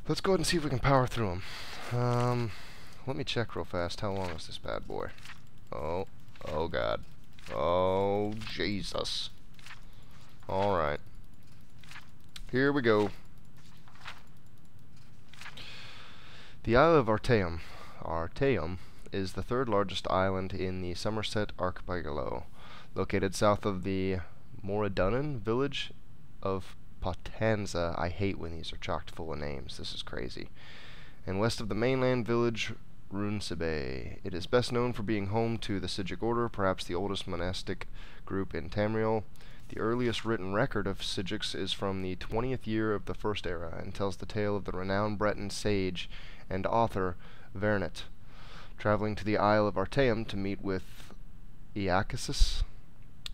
Let's go ahead and see if we can power through them. Let me check real fast. How long is this bad boy? Oh God. Oh, Jesus. Alright. Here we go. The Isle of Artaeum. Artaeum is the third largest island in the Somerset archipelago, located south of the Moradunnan village of Potenza. I hate when these are chocked full of names. This is crazy. And west of the mainland village Runesebe. It is best known for being home to the Sigic Order, perhaps the oldest monastic group in Tamriel. The earliest written record of Sigics is from the 20th year of the First Era, and tells the tale of the renowned Breton sage and author Vernet, traveling to the Isle of Artaeum to meet with Iacasis,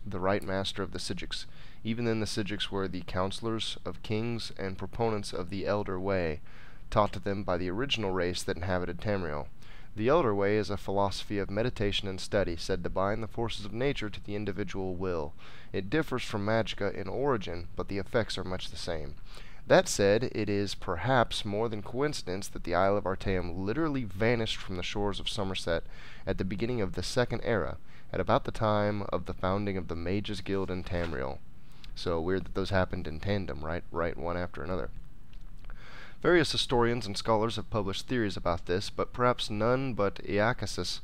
the right master of the Sigics. Even then the Sigics were the counselors of kings and proponents of the Elder Way, taught to them by the original race that inhabited Tamriel. The Elder Way is a philosophy of meditation and study, said to bind the forces of nature to the individual will. It differs from Magicka in origin, but the effects are much the same. That said, it is perhaps more than coincidence that the Isle of Artaeum literally vanished from the shores of Somerset at the beginning of the Second Era, at about the time of the founding of the Mages Guild in Tamriel. So weird that those happened in tandem, right one after another. Various historians and scholars have published theories about this, but perhaps none but Iacasis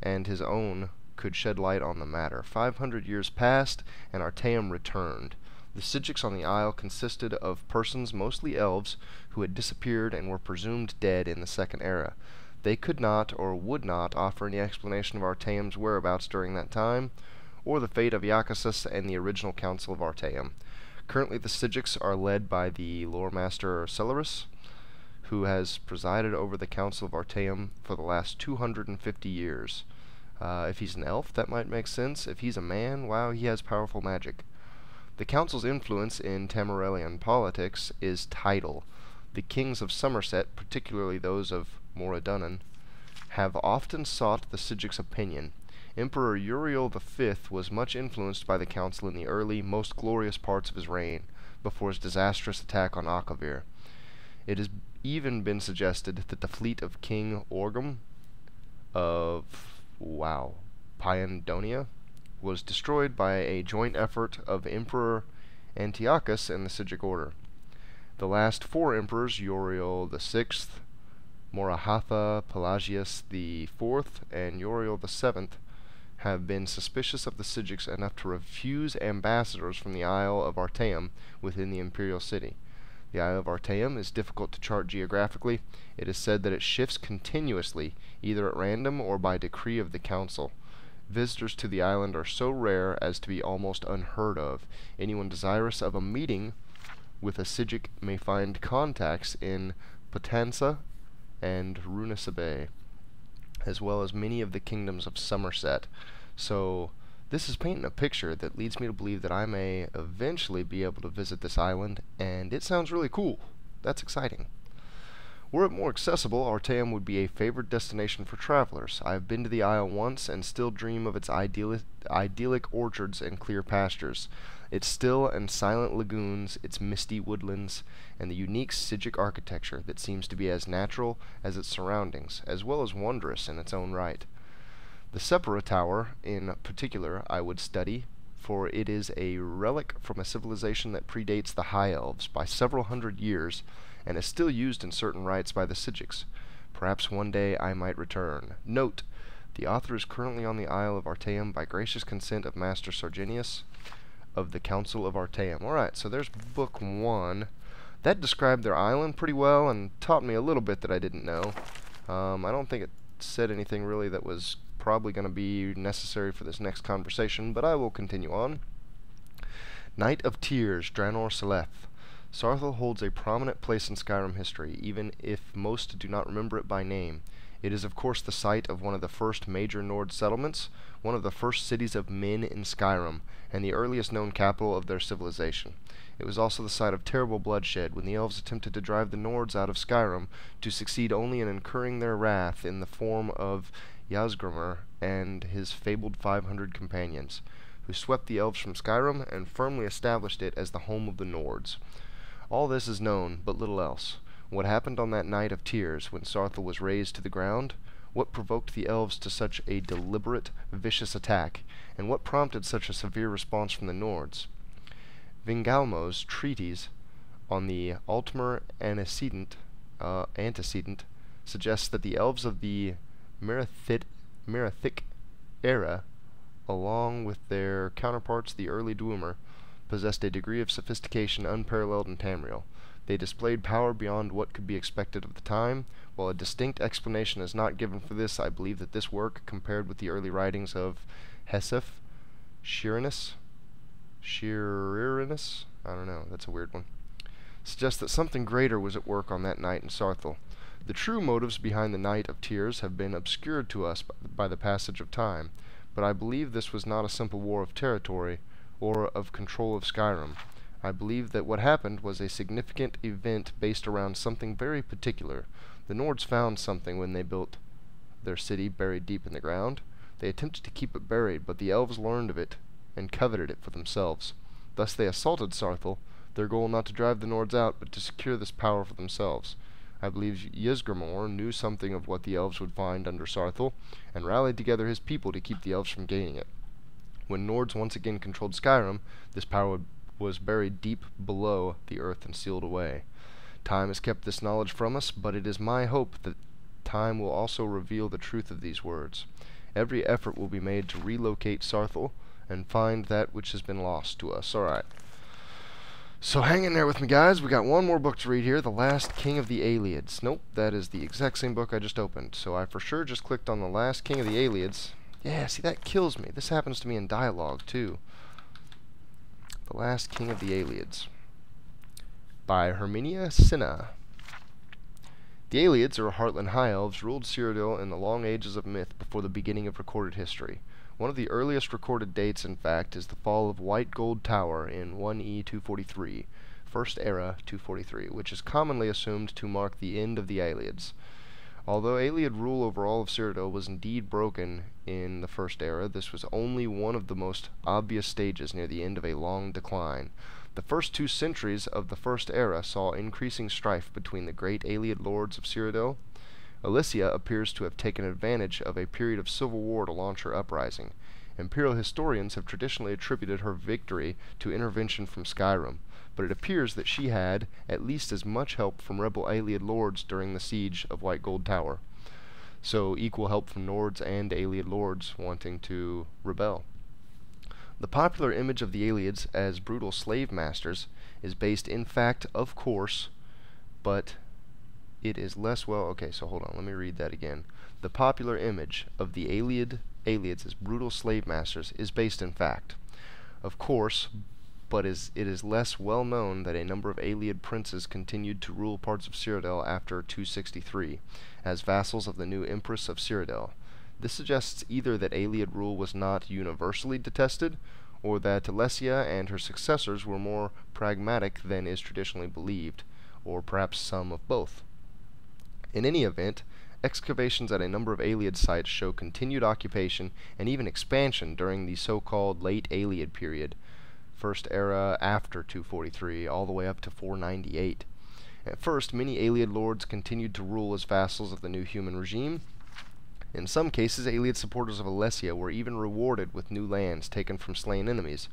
and his own could shed light on the matter. 500 years passed, and Artaeum returned. The Sigics on the isle consisted of persons, mostly elves, who had disappeared and were presumed dead in the Second Era. They could not, or would not, offer any explanation of Artaeum's whereabouts during that time, or the fate of Iacasis and the original Council of Artaeum. Currently the Sigics are led by the lore master Celerus, who has presided over the Council of Artaeum for the last 250 years. If he's an elf, that might make sense. If he's a man, wow, he has powerful magic. The Council's influence in Tamrielian politics is tidal. The Kings of Somerset, particularly those of Moradunnan, have often sought the Sigic's opinion. Emperor Uriel V was much influenced by the Council in the early, most glorious parts of his reign, before his disastrous attack on Akavir. It has even been suggested that the fleet of King Orgum of, Pyandonia was destroyed by a joint effort of Emperor Antiochus and the Sigic Order. The last four emperors, Uriel VI, Morahatha Pelagius IV, and Uriel VII, have been suspicious of the Sigics enough to refuse ambassadors from the Isle of Artaeum within the imperial city. The Isle of Artaeum is difficult to chart geographically. It is said that it shifts continuously, either at random or by decree of the council. Visitors to the island are so rare as to be almost unheard of. Anyone desirous of a meeting with a Sigic may find contacts in Potenza and Runesebe, as well as many of the kingdoms of Somerset. So this is painting a picture that leads me to believe that I may eventually be able to visit this island, and it sounds really cool. That's exciting. Were it more accessible, Artaeum would be a favored destination for travelers. I have been to the isle once and still dream of its idyllic orchards and clear pastures, its still and silent lagoons, its misty woodlands, and the unique Sigic architecture that seems to be as natural as its surroundings, as well as wondrous in its own right. The Sepura Tower, in particular, I would study, for it is a relic from a civilization that predates the High Elves by several hundred years, and is still used in certain rites by the Sigics. Perhaps one day I might return. Note: the author is currently on the Isle of Artaeum by gracious consent of Master Sargenius of the Council of Artaeum. Alright, so there's book 1. That described their island pretty well and taught me a little bit that I didn't know. I don't think it said anything really that was probably going to be necessary for this next conversation, but I will continue on. Night of Tears, Draenor Seleth. Sarthal holds a prominent place in Skyrim history, even if most do not remember it by name. It is of course the site of one of the first major Nord settlements, one of the first cities of men in Skyrim, and the earliest known capital of their civilization. It was also the site of terrible bloodshed when the elves attempted to drive the Nords out of Skyrim, to succeed only in incurring their wrath in the form of Yasgrimr and his fabled 500 companions, who swept the elves from Skyrim and firmly established it as the home of the Nords. All this is known, but little else. What happened on that night of tears when Sarthel was razed to the ground? What provoked the elves to such a deliberate, vicious attack, and what prompted such a severe response from the Nords? Vingalmo's treatise on the Altmer antecedent suggests that the elves of the Merethic era, along with their counterparts the early Dwemer, possessed a degree of sophistication unparalleled in Tamriel. They displayed power beyond what could be expected of the time. While a distinct explanation is not given for this, I believe that this work, compared with the early writings of Hesef, Shirinus, I don't know, that's a weird one, suggests that something greater was at work on that night in Sarthel. The true motives behind the Night of Tears have been obscured to us by the passage of time, but I believe this was not a simple war of territory or of control of Skyrim. I believe that what happened was a significant event based around something very particular. The Nords found something when they built their city buried deep in the ground. They attempted to keep it buried, but the elves learned of it and coveted it for themselves. Thus they assaulted Sarthel, their goal not to drive the Nords out, but to secure this power for themselves. I believe Ysgramor knew something of what the elves would find under Sarthel, and rallied together his people to keep the elves from gaining it. When Nords once again controlled Skyrim, this power was buried deep below the earth and sealed away. Time has kept this knowledge from us, but it is my hope that time will also reveal the truth of these words. Every effort will be made to relocate Sarthel and find that which has been lost to us. Alright. So hang in there with me, guys. We got one more book to read here, The Last King of the Aelids. Nope, that is the exact same book I just opened. So I for sure just clicked on The Last King of the Aelids. Yeah, see, that kills me. This happens to me in dialogue, too. The Last King of the Aelids by Herminia Cinna. The Aelids, or Heartland High Elves, ruled Cyrodiil in the long ages of myth before the beginning of recorded history. One of the earliest recorded dates, in fact, is the fall of White Gold Tower in 1E 243, First Era 243, which is commonly assumed to mark the end of the Aelids. Although Aeliad rule over all of Cyrodiil was indeed broken in the First Era, this was only one of the most obvious stages near the end of a long decline. The first 2 centuries of the First Era saw increasing strife between the great Aeliad lords of Cyrodiil. Alesia appears to have taken advantage of a period of civil war to launch her uprising. Imperial historians have traditionally attributed her victory to intervention from Skyrim, but it appears that she had at least as much help from rebel Aeliad lords during the siege of White Gold Tower. So equal help from Nords and Aeliad lords wanting to rebel. The popular image of the Aelids as brutal slave masters is based in fact, of course, but it is less well... Okay, so hold on, let me read that again. The popular image of the Aelids as brutal slave masters is based in fact, of course, but it is less well known that a number of Aeliad princes continued to rule parts of Cyrodiil after 263, as vassals of the new Empress of Cyrodiil. This suggests either that Aeliad rule was not universally detested, or that Alesia and her successors were more pragmatic than is traditionally believed, or perhaps some of both. In any event, excavations at a number of Aeliad sites show continued occupation and even expansion during the so-called Late Aeliad period, First Era after 243, all the way up to 498. At first, many Aeliad lords continued to rule as vassals of the new human regime. In some cases, Aeliad supporters of Alesia were even rewarded with new lands taken from slain enemies.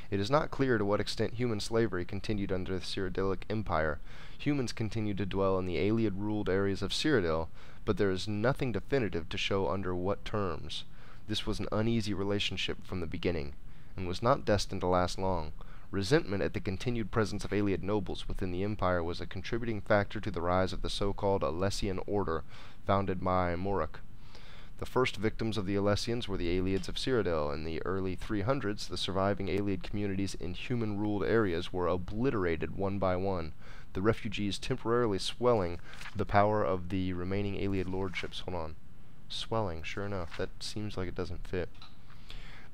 It is not clear to what extent human slavery continued under the Cyrodiilic Empire. Humans continued to dwell in the Aeliad-ruled areas of Cyrodiil, but there is nothing definitive to show under what terms. This was an uneasy relationship from the beginning, and was not destined to last long. Resentment at the continued presence of Aeliad nobles within the empire was a contributing factor to the rise of the so-called Alessian order, founded by Morok. The first victims of the Alessians were the Aelids of Cyrodiil. In the early 300s, the surviving Aeliad communities in human-ruled areas were obliterated one by one, the refugees temporarily swelling the power of the remaining Aeliad lordships. Hold on. Swelling, sure enough. That seems like it doesn't fit.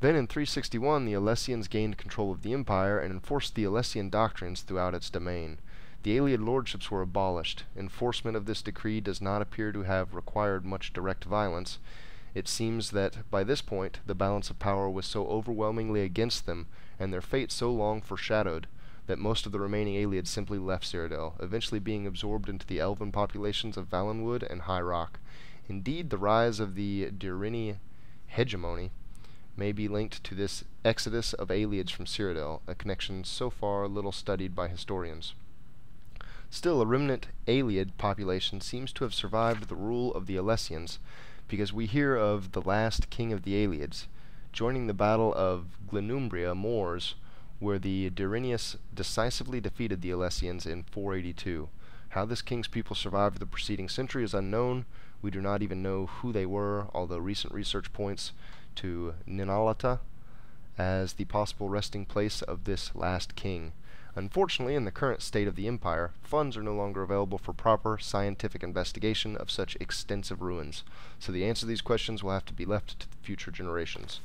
Then in 361, the Alessians gained control of the empire and enforced the Alessian doctrines throughout its domain. The Aeliad lordships were abolished. Enforcement of this decree does not appear to have required much direct violence. It seems that, by this point, the balance of power was so overwhelmingly against them, and their fate so long foreshadowed, that most of the remaining Aelids simply left Cyrodiil, eventually being absorbed into the elven populations of Valenwood and High Rock. Indeed, the rise of the Durini hegemony may be linked to this exodus of Aelids from Cyrodiil, a connection so far little studied by historians. Still, a remnant Aelid population seems to have survived the rule of the Alessians, because we hear of the last king of the Aelids joining the battle of Glenumbria Moors, where the Dirinius decisively defeated the Alessians in 482. How this king's people survived the preceding century is unknown. We do not even know who they were, although recent research points to Ninalata as the possible resting place of this last king. Unfortunately, in the current state of the empire, funds are no longer available for proper scientific investigation of such extensive ruins, so the answer to these questions will have to be left to future generations.